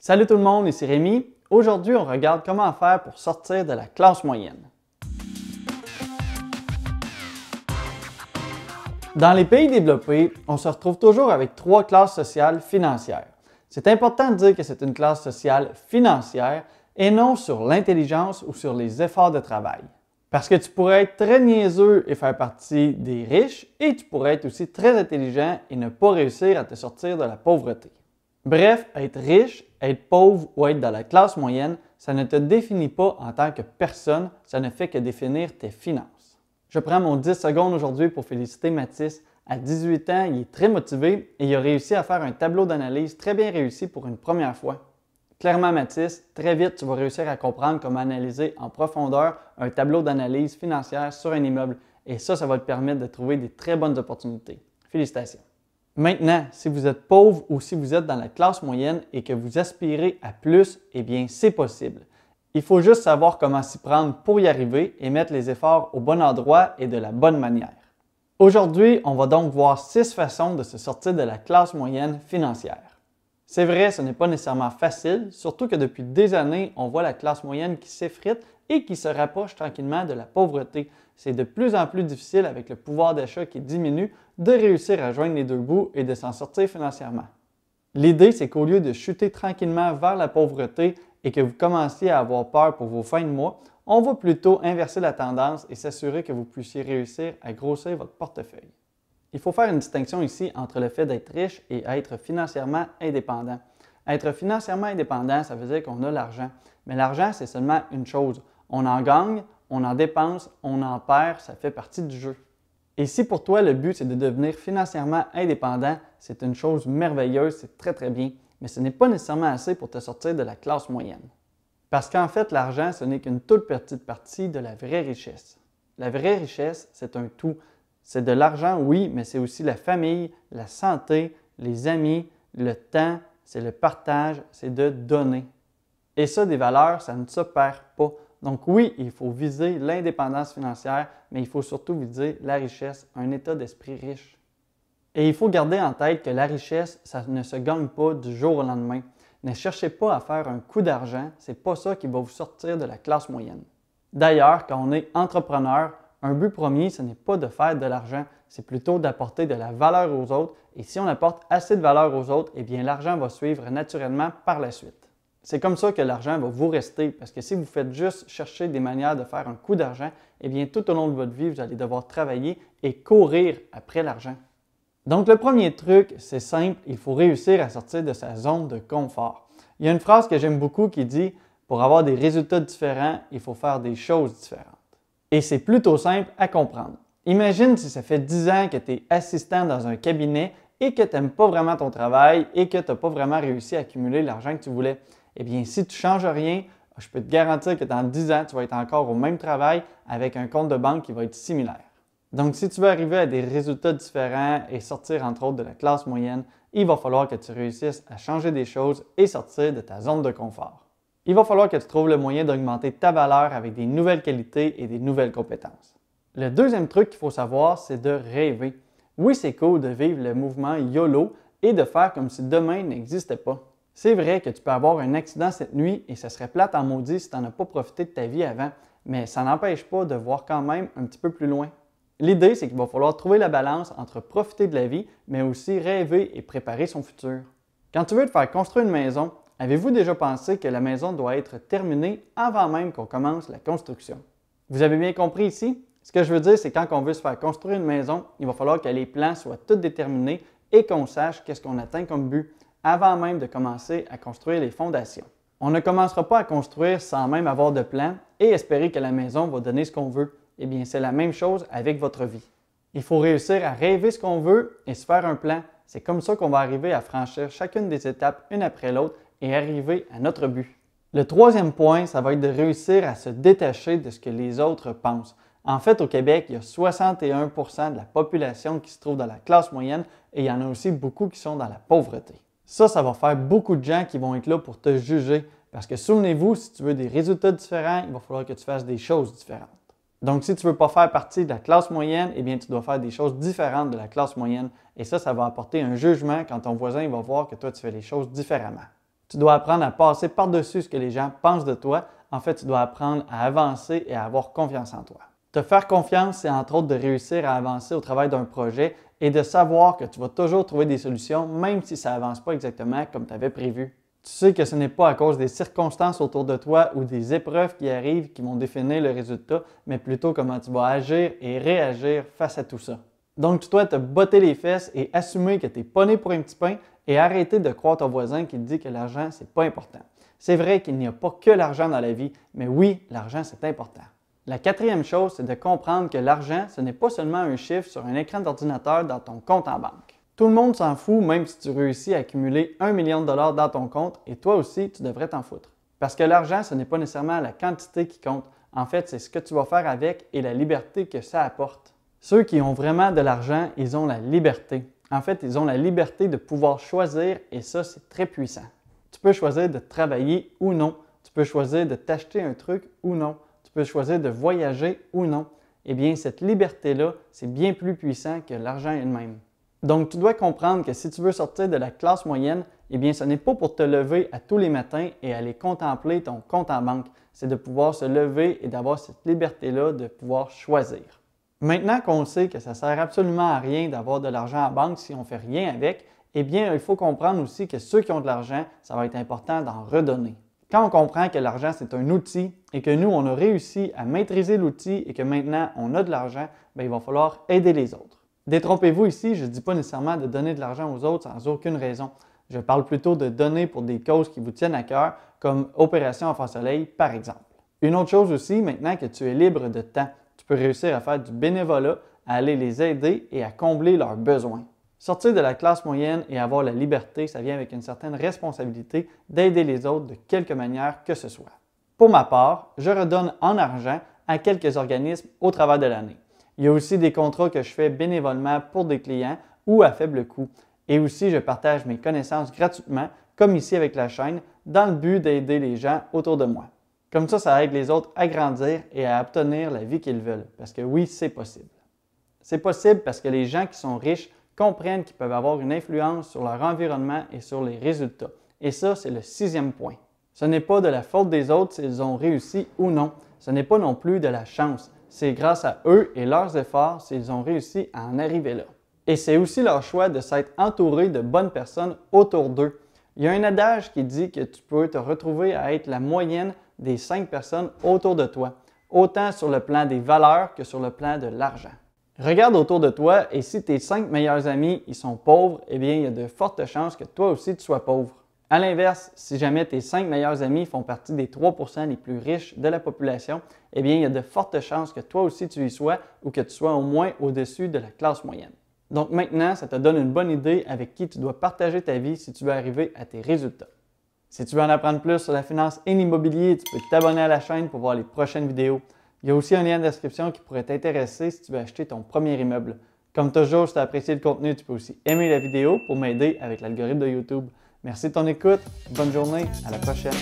Salut tout le monde, ici Rémi. Aujourd'hui, on regarde comment faire pour sortir de la classe moyenne. Dans les pays développés, on se retrouve toujours avec trois classes sociales financières. C'est important de dire que c'est une classe sociale financière et non sur l'intelligence ou sur les efforts de travail. Parce que tu pourrais être très niaiseux et faire partie des riches et tu pourrais être aussi très intelligent et ne pas réussir à te sortir de la pauvreté. Bref, être riche, être pauvre ou être dans la classe moyenne, ça ne te définit pas en tant que personne, ça ne fait que définir tes finances. Je prends mon 10 secondes aujourd'hui pour féliciter Mathis. À 18 ans, il est très motivé et il a réussi à faire un tableau d'analyse très bien réussi pour une première fois. Clairement, Mathis, très vite, tu vas réussir à comprendre comment analyser en profondeur un tableau d'analyse financière sur un immeuble. Et ça va te permettre de trouver des très bonnes opportunités. Félicitations! Maintenant, si vous êtes pauvre ou si vous êtes dans la classe moyenne et que vous aspirez à plus, eh bien, c'est possible. Il faut juste savoir comment s'y prendre pour y arriver et mettre les efforts au bon endroit et de la bonne manière. Aujourd'hui, on va donc voir 6 façons de se sortir de la classe moyenne financière. C'est vrai, ce n'est pas nécessairement facile, surtout que depuis des années, on voit la classe moyenne qui s'effrite et qui se rapproche tranquillement de la pauvreté. C'est de plus en plus difficile avec le pouvoir d'achat qui diminue de réussir à joindre les deux bouts et de s'en sortir financièrement. L'idée, c'est qu'au lieu de chuter tranquillement vers la pauvreté et que vous commenciez à avoir peur pour vos fins de mois, on va plutôt inverser la tendance et s'assurer que vous puissiez réussir à grossir votre portefeuille. Il faut faire une distinction ici entre le fait d'être riche et être financièrement indépendant. Être financièrement indépendant, ça veut dire qu'on a l'argent. Mais l'argent, c'est seulement une chose. On en gagne, on en dépense, on en perd, ça fait partie du jeu. Et si pour toi, le but, c'est de devenir financièrement indépendant, c'est une chose merveilleuse, c'est très très bien, mais ce n'est pas nécessairement assez pour te sortir de la classe moyenne. Parce qu'en fait, l'argent, ce n'est qu'une toute petite partie de la vraie richesse. La vraie richesse, c'est un tout. C'est de l'argent, oui, mais c'est aussi la famille, la santé, les amis, le temps, c'est le partage, c'est de donner. Et ça, des valeurs, ça ne se perd pas. Donc oui, il faut viser l'indépendance financière, mais il faut surtout viser la richesse, un état d'esprit riche. Et il faut garder en tête que la richesse, ça ne se gagne pas du jour au lendemain. Ne cherchez pas à faire un coup d'argent, ce n'est pas ça qui va vous sortir de la classe moyenne. D'ailleurs, quand on est entrepreneur, un but premier, ce n'est pas de faire de l'argent, c'est plutôt d'apporter de la valeur aux autres. Et si on apporte assez de valeur aux autres, eh bien l'argent va suivre naturellement par la suite. C'est comme ça que l'argent va vous rester, parce que si vous faites juste chercher des manières de faire un coup d'argent, eh bien tout au long de votre vie, vous allez devoir travailler et courir après l'argent. Donc le premier truc, c'est simple, il faut réussir à sortir de sa zone de confort. Il y a une phrase que j'aime beaucoup qui dit « Pour avoir des résultats différents, il faut faire des choses différentes ». Et c'est plutôt simple à comprendre. Imagine si ça fait 10 ans que tu es assistant dans un cabinet et que tu n'aimes pas vraiment ton travail et que tu n'as pas vraiment réussi à accumuler l'argent que tu voulais. Eh bien, si tu ne changes rien, je peux te garantir que dans 10 ans, tu vas être encore au même travail avec un compte de banque qui va être similaire. Donc, si tu veux arriver à des résultats différents et sortir entre autres de la classe moyenne, il va falloir que tu réussisses à changer des choses et sortir de ta zone de confort. Il va falloir que tu trouves le moyen d'augmenter ta valeur avec des nouvelles qualités et des nouvelles compétences. Le deuxième truc qu'il faut savoir, c'est de rêver. Oui, c'est cool de vivre le mouvement YOLO et de faire comme si demain n'existait pas. C'est vrai que tu peux avoir un accident cette nuit et ça serait plate en maudit si tu n'en as pas profité de ta vie avant, mais ça n'empêche pas de voir quand même un petit peu plus loin. L'idée, c'est qu'il va falloir trouver la balance entre profiter de la vie, mais aussi rêver et préparer son futur. Quand tu veux te faire construire une maison, avez-vous déjà pensé que la maison doit être terminée avant même qu'on commence la construction? Vous avez bien compris ici? Ce que je veux dire, c'est quand on veut se faire construire une maison, il va falloir que les plans soient tous déterminés et qu'on sache qu'est-ce qu'on atteint comme but avant même de commencer à construire les fondations. On ne commencera pas à construire sans même avoir de plan et espérer que la maison va donner ce qu'on veut. Eh bien, c'est la même chose avec votre vie. Il faut réussir à rêver ce qu'on veut et se faire un plan. C'est comme ça qu'on va arriver à franchir chacune des étapes une après l'autre et arriver à notre but. Le troisième point, ça va être de réussir à se détacher de ce que les autres pensent. En fait, au Québec, il y a 61% de la population qui se trouve dans la classe moyenne et il y en a aussi beaucoup qui sont dans la pauvreté. Ça va faire beaucoup de gens qui vont être là pour te juger parce que souvenez-vous, si tu veux des résultats différents, il va falloir que tu fasses des choses différentes. Donc, si tu ne veux pas faire partie de la classe moyenne, eh bien, tu dois faire des choses différentes de la classe moyenne et ça va apporter un jugement quand ton voisin va voir que toi, tu fais les choses différemment. Tu dois apprendre à passer par-dessus ce que les gens pensent de toi. En fait, tu dois apprendre à avancer et à avoir confiance en toi. Te faire confiance, c'est entre autres de réussir à avancer au travail d'un projet et de savoir que tu vas toujours trouver des solutions, même si ça n'avance pas exactement comme tu avais prévu. Tu sais que ce n'est pas à cause des circonstances autour de toi ou des épreuves qui arrivent qui vont définir le résultat, mais plutôt comment tu vas agir et réagir face à tout ça. Donc, tu dois te botter les fesses et assumer que tu n'es pas né pour un petit pain et arrêter de croire ton voisin qui te dit que l'argent, c'est pas important. C'est vrai qu'il n'y a pas que l'argent dans la vie, mais oui, l'argent, c'est important. La quatrième chose, c'est de comprendre que l'argent, ce n'est pas seulement un chiffre sur un écran d'ordinateur dans ton compte en banque. Tout le monde s'en fout, même si tu réussis à accumuler 1 million de dollars dans ton compte, et toi aussi, tu devrais t'en foutre. Parce que l'argent, ce n'est pas nécessairement la quantité qui compte. En fait, c'est ce que tu vas faire avec et la liberté que ça apporte. Ceux qui ont vraiment de l'argent, ils ont la liberté. En fait, ils ont la liberté de pouvoir choisir, et ça, c'est très puissant. Tu peux choisir de travailler ou non. Tu peux choisir de t'acheter un truc ou non. Tu peux choisir de voyager ou non. Eh bien, cette liberté-là, c'est bien plus puissant que l'argent elle-même. Donc, tu dois comprendre que si tu veux sortir de la classe moyenne, eh bien, ce n'est pas pour te lever à tous les matins et aller contempler ton compte en banque. C'est de pouvoir se lever et d'avoir cette liberté-là de pouvoir choisir. Maintenant qu'on sait que ça ne sert absolument à rien d'avoir de l'argent en banque si on ne fait rien avec, eh bien, il faut comprendre aussi que ceux qui ont de l'argent, ça va être important d'en redonner. Quand on comprend que l'argent, c'est un outil et que nous, on a réussi à maîtriser l'outil et que maintenant, on a de l'argent, bien, il va falloir aider les autres. Détrompez-vous ici, je ne dis pas nécessairement de donner de l'argent aux autres sans aucune raison. Je parle plutôt de donner pour des causes qui vous tiennent à cœur, comme Opération Enfant Soleil, par exemple. Une autre chose aussi, maintenant que tu es libre de temps, tu peux réussir à faire du bénévolat, à aller les aider et à combler leurs besoins. Sortir de la classe moyenne et avoir la liberté, ça vient avec une certaine responsabilité d'aider les autres de quelque manière que ce soit. Pour ma part, je redonne en argent à quelques organismes au travers de l'année. Il y a aussi des contrats que je fais bénévolement pour des clients ou à faible coût. Et aussi, je partage mes connaissances gratuitement, comme ici avec la chaîne, dans le but d'aider les gens autour de moi. Comme ça aide les autres à grandir et à obtenir la vie qu'ils veulent. Parce que oui, c'est possible. C'est possible parce que les gens qui sont riches comprennent qu'ils peuvent avoir une influence sur leur environnement et sur les résultats. Et ça, c'est le 6e point. Ce n'est pas de la faute des autres s'ils ont réussi ou non. Ce n'est pas non plus de la chance. C'est grâce à eux et leurs efforts s'ils ont réussi à en arriver là. Et c'est aussi leur choix de s'être entouré de bonnes personnes autour d'eux. Il y a un adage qui dit que tu peux te retrouver à être la moyenne des 5 personnes autour de toi, autant sur le plan des valeurs que sur le plan de l'argent. Regarde autour de toi et si tes 5 meilleurs amis ils sont pauvres, eh bien, il y a de fortes chances que toi aussi tu sois pauvre. À l'inverse, si jamais tes 5 meilleurs amis font partie des 3% les plus riches de la population, eh bien, il y a de fortes chances que toi aussi tu y sois ou que tu sois au moins au-dessus de la classe moyenne. Donc maintenant, ça te donne une bonne idée avec qui tu dois partager ta vie si tu veux arriver à tes résultats. Si tu veux en apprendre plus sur la finance et l'immobilier, tu peux t'abonner à la chaîne pour voir les prochaines vidéos. Il y a aussi un lien de description qui pourrait t'intéresser si tu veux acheter ton premier immeuble. Comme toujours, si tu as apprécié le contenu, tu peux aussi aimer la vidéo pour m'aider avec l'algorithme de YouTube. Merci de ton écoute, bonne journée, à la prochaine.